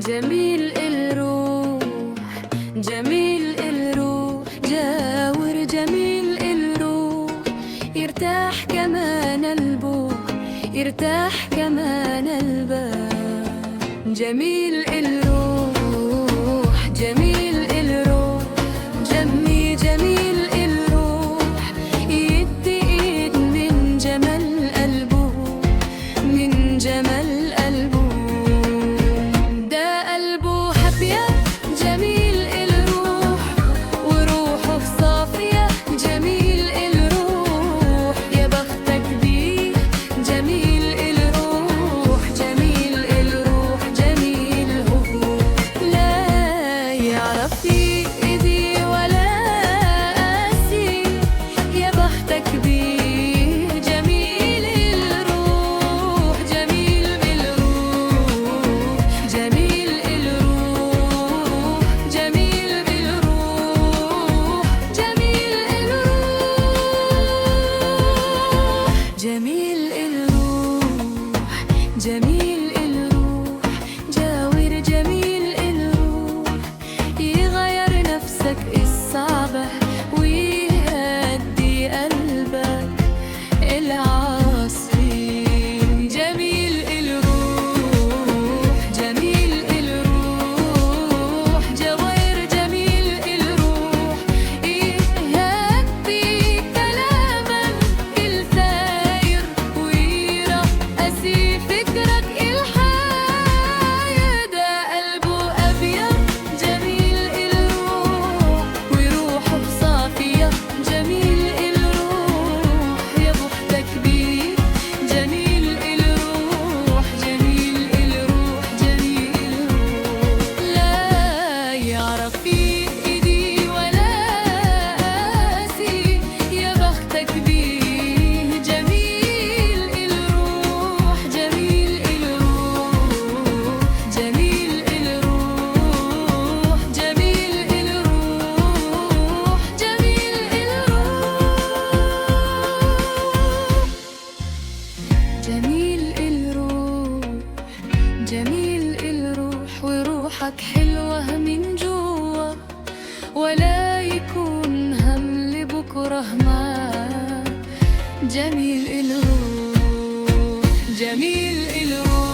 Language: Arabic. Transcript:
جميل الروح، جميل الروح، جاور جميل الروح، يرتاح كمان البوح، يرتاح كمان البال. جميل الروح، جميل الروح، جميل الروح، يدي ايد من جمال قلبه، من جمال قلبه. ده قلبه حافية جميل الروح، وروحه صافية جميل الروح، يا بختك بيه جميل الروح، جميل الروح، جميل هو. لا يعرف يأذي ولا قاسي، يا بختك بيه جميل الروح، جميل بالروح، جميل الروح، جميل بالروح، جميل الروح، جميل الروح، جميل الروح، جاور جميل الروح، يغير نفسك الصعبة ويهدي قلبك العاصي. جميل الروح، جميل الروح، جواهر جميل الروح، يهدي كلامك الثاير ويرقصي فكرك الحاير. ده قلبه أبيض جميل الروح، وروحه صافية جميل الروح، يا بختك بيه جميل الروح، جميل الروح، جميل الروح. لا يعرف يأذي ولا قاسي، يا بختك بيه جميل الروح، جميل الروح، جميل الروح، جميل الروح، جميل الروح، جميل الروح، جميل الروح، وروحك حلوة من جوا، ولا يكون هم لبكرة معاك. جميل الروح، جميل الروح.